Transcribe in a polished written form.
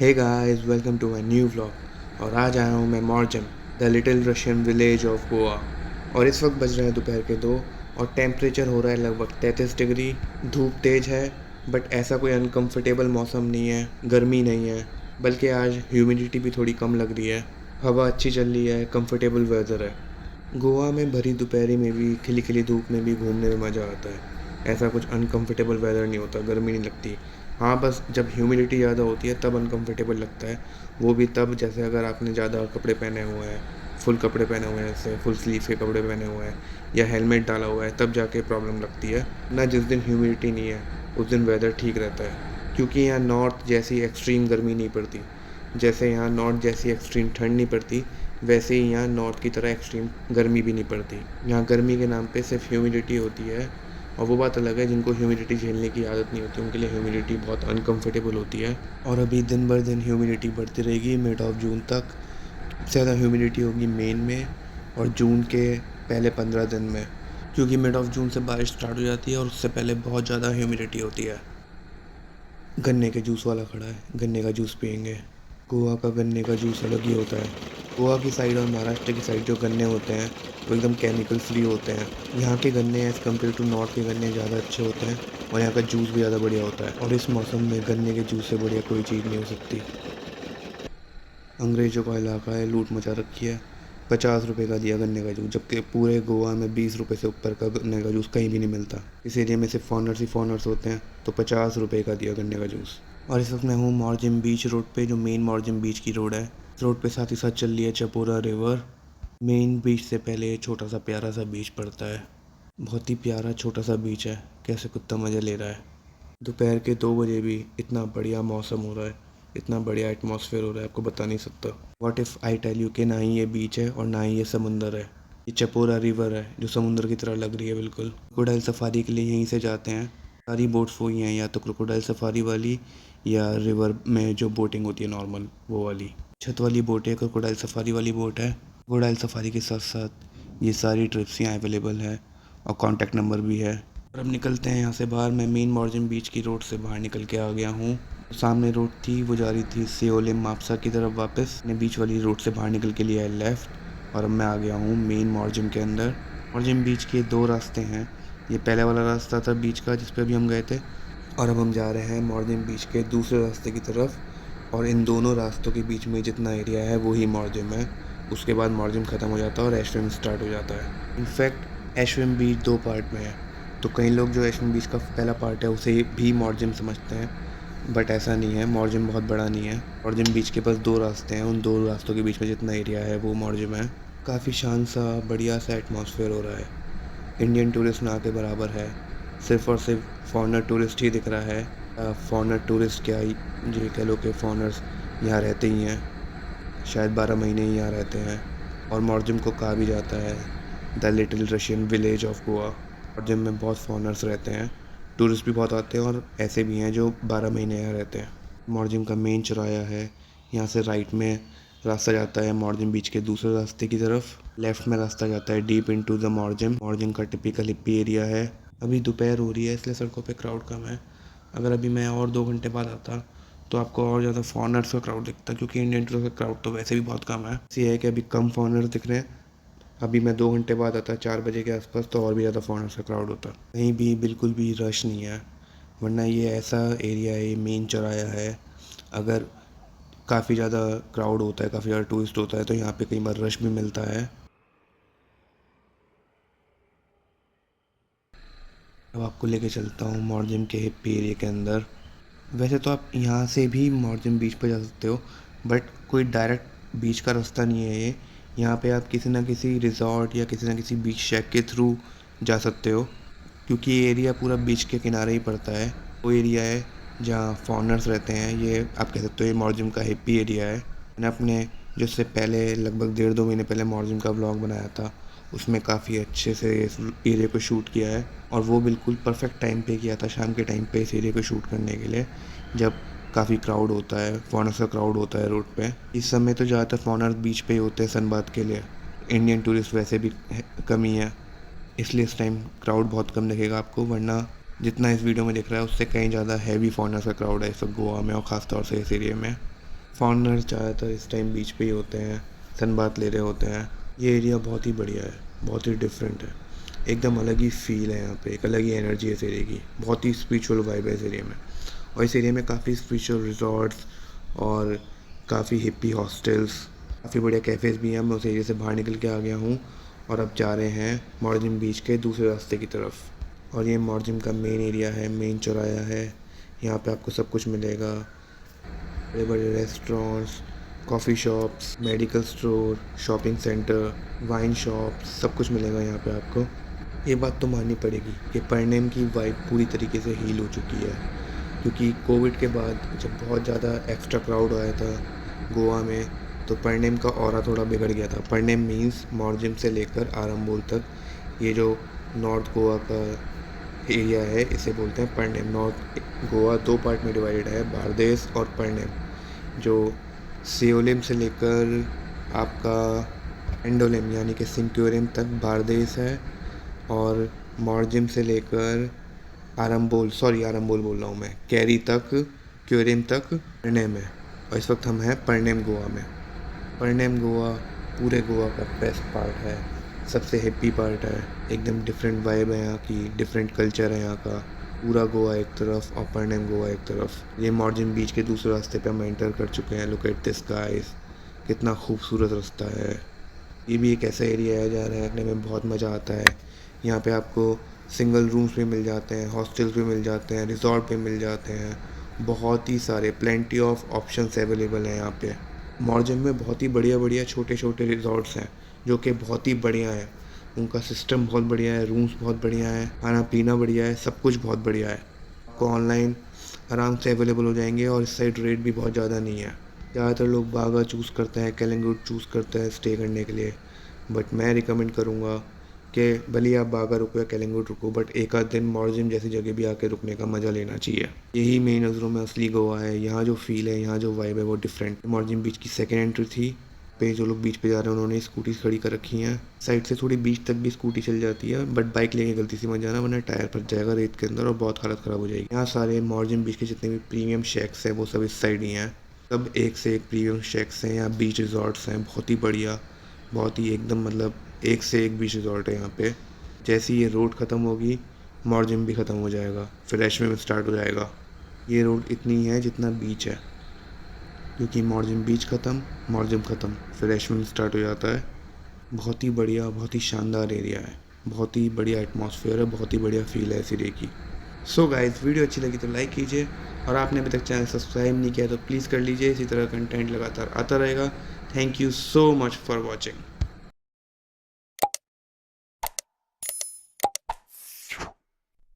Hey guys, welcome to my new vlog. और आज आया हूँ मैं Morjim, the little Russian village of Goa. और इस वक्त बज रहे हैं दोपहर के 2 और टेम्परेचर हो रहा है लगभग 33 डिग्री। धूप तेज़ है, बट ऐसा कोई अनकंफर्टेबल मौसम नहीं है, गर्मी नहीं है, बल्कि आज ह्यूमिडिटी भी थोड़ी कम लग रही है। हवा अच्छी चल रही है, कंफर्टेबल वेदर है। गोवा में भरी दोपहरी में भी, खिली खिली धूप में भी घूमने में मज़ा आता है। ऐसा कुछ अनकंफर्टेबल वेदर नहीं होता, गर्मी नहीं लगती। हाँ, बस जब ह्यूमिडिटी ज़्यादा होती है तब अनकंफर्टेबल लगता है। वो भी तब जैसे अगर आपने ज़्यादा कपड़े पहने हुए हैं, फुल कपड़े पहने हुए हैं, जैसे फुल स्लीव के कपड़े पहने हुए हैं या हेलमेट डाला हुआ है, तब जाके प्रॉब्लम लगती है। ना जिस दिन ह्यूमिडिटी नहीं है उस दिन वेदर ठीक रहता है, क्योंकि यहाँ नॉर्थ जैसी एक्सट्रीम गर्मी नहीं पड़ती। जैसे यहाँ नॉर्थ जैसी एक्सट्रीम ठंड नहीं पड़ती, वैसे ही यहाँ नॉर्थ की तरह एक्सट्रीम गर्मी भी नहीं पड़ती। यहाँ गर्मी के नाम पे सिर्फ ह्यूमिडिटी होती है, और वो बात अलग है, जिनको ह्यूमिडिटी झेलने की आदत नहीं होती उनके लिए ह्यूमिडिटी बहुत अनकंफर्टेबल होती है। और अभी दिन भर दिन ह्यूमिडिटी बढ़ती रहेगी मिड ऑफ जून तक। सबसे ज़्यादा ह्यूमिडिटी होगी मेन में और जून के पहले 15 दिन में, क्योंकि मिड ऑफ जून से बारिश स्टार्ट हो जाती है और उससे पहले बहुत ज़्यादा ह्यूमिडिटी होती है। गन्ने के जूस वाला खड़ा है, गन्ने का जूस पियेंगे। गोवा का गन्ने का जूस अलग ही होता है। गोवा की साइड और महाराष्ट्र की साइड जो गन्ने होते हैं वो एकदम केमिकल फ्री होते हैं। यहाँ के गन्ने एज़ कम्पेयर टू नॉर्थ के गन्ने ज़्यादा अच्छे होते हैं, और यहाँ का जूस भी ज़्यादा बढ़िया होता है। और इस मौसम में गन्ने के जूस से बढ़िया कोई चीज़ नहीं हो सकती। अंग्रेज़ों का इलाका है, लूट मचा रखी है। 50 रुपये का दिया गन्ने का जूस, जबकि पूरे गोवा में 20 रुपये से ऊपर का गन्ने का जूस कहीं भी नहीं मिलता। इस एरिया में सिर्फ फॉरनर्स ही फॉरनर्स होते हैं, तो 50 रुपये का दिया गन्ने का जूस। और इस वक्त मैं हूँ मॉर्जिम बीच रोड पे, जो मेन मॉर्जिम बीच की रोड है। इस रोड पे साथ ही साथ चल रही है चपोरा रिवर। मेन बीच से पहले छोटा सा प्यारा सा बीच पड़ता है। बहुत ही प्यारा छोटा सा बीच है, कैसे कुत्ता मज़ा ले रहा है। दोपहर के 2 बजे भी इतना बढ़िया मौसम हो रहा है, इतना बढ़िया एटमॉस्फेयर हो रहा है, आपको बता नहीं सकता। What if I tell you कि ना ही ये बीच है और ना ही ये समंदर है, ये चपोरा रिवर है जो समुंदर की तरह लग रही है बिल्कुल। क्रोकोडाइल सफारी के लिए यहीं से जाते हैं। सारी बोट्स वही हैं, या तो क्रोकोडाइल सफारी वाली या रिवर में जो बोटिंग होती है नॉर्मल वो वाली। छत वाली बोट है, क्रोकोडाइल सफारी वाली बोट है। क्रोकोडाइल सफारी के साथ साथ ये सारी ट्रिप्स यहाँ अवेलेबल है, और कॉन्टैक्ट नंबर भी है। और अब निकलते हैं यहाँ से बाहर। मैं मेन मॉर्जिन बीच की रोड से बाहर निकल के आ गया हूँ। सामने रोड थी वो जा रही थी सियोलिम मापसा की तरफ वापस। मैंने बीच वाली रोड से बाहर निकल के लिया है लेफ़्ट, और अब मैं आ गया हूँ मेन मॉर्जिन के अंदर। मॉर्जिन बीच के 2 रास्ते हैं। ये पहले वाला रास्ता था बीच का जिस पे अभी हम गए थे, और अब हम जा रहे हैं मॉर्जिन बीच के दूसरे रास्ते की तरफ। और इन दोनों रास्तों के बीच में जितना एरिया है वही मॉर्जिम है। उसके बाद मॉर्जिम ख़त्म हो जाता है और एशविम स्टार्ट हो जाता है। इनफैक्ट एशविम बीच 2 पार्ट में है, तो कई लोग जो एशविम बीच का पहला पार्ट है उसे भी मॉर्जिम समझते हैं, बट ऐसा नहीं है। मॉर्जिम बहुत बड़ा नहीं है। मॉर्जिम बीच के पास 2 रास्ते हैं, उन 2 रास्तों के बीच में जितना एरिया है वो मॉर्जिम है। काफ़ी शांत सा बढ़िया सा एटमॉस्फेयर हो रहा है। इंडियन टूरिस्ट ना के बराबर है, सिर्फ और सिर्फ फॉरेनर टूरिस्ट ही दिख रहा है। फॉरेनर टूरिस्ट क्या, ये कह लो कि फॉरेनर्स यहाँ रहते ही हैं, शायद 12 महीने ही यहाँ रहते हैं। और मॉर्जिम को कहा भी जाता है the little Russian village of Goa. Morjim में बहुत फॉरेनर्स रहते हैं, टूरिस्ट भी बहुत आते हैं, और ऐसे भी हैं जो 12 महीने यहाँ रहते हैं। मॉर्जिम का मेन चौराहा है, यहाँ से राइट में रास्ता जाता है मॉर्जिम बीच के दूसरे रास्ते की तरफ। लेफ़्ट में रास्ता जाता है deep into the Morjim. Morjim का टिपिकल हिप्पी एरिया है। अभी दोपहर हो रही है इसलिए सड़कों पे क्राउड कम है। अगर अभी मैं और 2 घंटे बाद आता तो आपको और ज़्यादा फॉरेनर्स का क्राउड दिखता, क्योंकि इंडियन टूरिस्ट का क्राउड तो वैसे भी बहुत कम है। इसी है कि अभी कम फॉरेनर्स दिख रहे हैं। अभी मैं 2 घंटे बाद आता 4 बजे के आसपास तो और भी ज़्यादा फॉरेनर्स का क्राउड होता। कहीं भी बिल्कुल भी रश नहीं है, वरना ये ऐसा एरिया है, ये मेन चौराहा है। अगर काफ़ी ज़्यादा क्राउड होता है, काफ़ी ज़्यादा टूरिस्ट होता है, तो यहाँ पे कई बार रश भी मिलता है। अब आपको लेके चलता हूँ मॉर्जिम के हिप्पी एरिया के अंदर। वैसे तो आप यहाँ से भी मॉर्जिम बीच पर जा सकते हो, बट कोई डायरेक्ट बीच का रास्ता नहीं है ये। यहाँ पे आप किसी ना किसी रिजॉर्ट या किसी ना किसी बीच शेक के थ्रू जा सकते हो, क्योंकि ये एरिया पूरा बीच के किनारे ही पड़ता है। वो एरिया है जहाँ फॉरेनर्स रहते हैं। ये आप कह सकते हो ये मॉर्जिम का हिप्पी एरिया है। मैंने अपने जो इससे पहले लगभग 1.5-2 महीने पहले मॉर्जिम का व्लॉग बनाया था, उसमें काफ़ी अच्छे से इस एरिया को शूट किया है, और वो बिल्कुल परफेक्ट टाइम पे किया था, शाम के टाइम पे इस एरिया को शूट करने के लिए, जब काफ़ी क्राउड होता है, फॉरेनर्स का क्राउड होता है रोड पे। इस समय तो ज़्यादातर फॉरेनर्स बीच पे ही होते हैं सनबाथ के लिए। इंडियन टूरिस्ट वैसे भी कम ही है, इसलिए इस टाइम क्राउड बहुत कम दिखेगा आपको, वरना जितना इस वीडियो में दिख रहा है उससे कहीं ज़्यादा हैवी फॉरेनर्स का क्राउड है इस वक्त गोवा में, और ख़ास तौर से इस एरिया में। फॉरेनर्स ज़्यादातर इस टाइम बीच पे ही होते हैं, सन बात ले रहे होते हैं। ये एरिया बहुत ही बढ़िया है, बहुत ही डिफरेंट है, एकदम अलग ही फील है यहाँ पे, एक अलग ही एनर्जी है इस एरिया की, बहुत ही स्पिरिचुअल वाइब है इस एरिया में। और इस एरिया में काफ़ी स्पिरिचुअल रिजॉर्ट्स और काफ़ी हिप्पी हॉस्टल्स, काफ़ी बढ़िया कैफ़ेज़ भी हैं। मैं उस एरिया से बाहर निकल के आ गया हूँ और अब जा रहे हैं मॉर्जिम बीच के दूसरे रास्ते की तरफ। और ये मॉर्जिम का मेन एरिया है, मेन चौराया है। यहाँ पे आपको सब कुछ मिलेगा, बड़े बड़े restaurants, coffee shops, medical store, shopping centre, wine shop, सब कुछ मिलेगा यहाँ पे आपको। ये बात तो माननी पड़ेगी कि परनेम की वाइब पूरी तरीके से हील हो चुकी है, क्योंकि कोविड के बाद जब बहुत ज़्यादा एक्स्ट्रा क्राउड आया था गोवा में, तो परनेम का ऑरा थोड़ा बिगड़ गया था। परनेम मीन्स मॉर्जिम से लेकर आरंबोल तक, ये जो नॉर्थ गोवा का एरिया है इसे बोलते हैं परनेम। नॉर्थ गोवा 2 पार्ट में डिवाइडेड है, बारदेस और परनेम। जो सेओलिम से लेकर आपका एंडोलिम यानी कि सिंक्योरिम तक बारदेस है, और मॉर्जिम से लेकर आरंबोल बोल रहा हूँ मैं, कैरी तक, क्योरिम तक परनेम है। और इस वक्त हम हैं परनेम गोवा में। परनेम गोवा पूरे गोवा का बेस्ट पार्ट है, सबसे हैप्पी पार्ट है, एकदम डिफरेंट वाइब है यहाँ की, डिफरेंट कल्चर है यहाँ का। पूरा गोवा एक तरफ और परनेम गोवा एक तरफ। ये मॉर्जिम बीच के दूसरे रास्ते पे हम एंटर कर चुके हैं। लुक एट दिस गाइस, कितना खूबसूरत रास्ता है। ये भी एक ऐसा एरिया है जहाँ रहने में बहुत मज़ा आता है। यहाँ पे आपको सिंगल रूम्स भी मिल जाते हैं, हॉस्टल्स भी मिल जाते हैं, रिजॉर्ट भी मिल जाते हैं, बहुत ही सारे प्लेंटी ऑफ ऑप्शंस अवेलेबल हैं यहाँ पे। मॉर्जिम में बहुत ही बढ़िया बढ़िया छोटे छोटे रिजॉर्ट्स हैं जो कि बहुत ही बढ़िया हैं। उनका सिस्टम बहुत बढ़िया है, रूम्स बहुत बढ़िया है, खाना पीना बढ़िया है, सब कुछ बहुत बढ़िया है। आपको ऑनलाइन आराम से अवेलेबल हो जाएंगे और इस साइड रेट भी बहुत ज़्यादा नहीं है। ज़्यादातर लोग बागा चूज़ करते हैं, कलिंगुड चूज़ करते हैं स्टे करने के लिए, बट मैं रिकमेंड करूँगा कि भले आप बागा रुको या कलिंगुड रुको, बट एक आध दिन मॉर्जिम जैसी जगह भी आके रुकने का मज़ा लेना चाहिए। यही मेरी नज़रों में असली गोवा है। यहाँ जो फील है, यहाँ जो वाइब है वो डिफरेंट। मॉर्जिम बीच की सेकेंड एंट्री थी। पे जो लोग बीच पे जा रहे हैं उन्होंने स्कूटी खड़ी कर रखी हैं। साइड से थोड़ी बीच तक भी स्कूटी चल जाती है, बट बाइक लेके गलती से मत जाना, वरना टायर फट जाएगा रेत के अंदर और बहुत हालत ख़राब हो जाएगी। यहाँ सारे मॉर्जिम बीच के जितने भी प्रीमियम शेक्स हैं वो सब इस साइड ही हैं। सब एक से एक प्रीमियम शेक्स हैं, यहाँ बीच रिजॉर्ट्स हैं बहुत ही बढ़िया, बहुत ही एकदम मतलब एक से एक बीच रिजॉर्ट है यहाँ पे। जैसे ये रोड ख़त्म होगी मॉर्जिम भी ख़त्म हो जाएगा, फिर ऐशमे स्टार्ट हो जाएगा। ये रोड इतनी है जितना बीच है, क्योंकि मॉर्जिम बीच ख़त्म, मॉर्जिम ख़त्म, फिर ऐशमे स्टार्ट हो जाता है। बहुत ही बढ़िया, बहुत ही शानदार एरिया है, बहुत ही बढ़िया एटमॉस्फेयर है, बहुत ही बढ़िया फील है इस एरिया की। सो गाइस, वीडियो अच्छी लगी तो लाइक कीजिए, और आपने अभी तक चैनल सब्सक्राइब नहीं किया तो प्लीज़ कर लीजिए। इसी तरह कंटेंट लगातार आता रहेगा। Thank you so much for watching.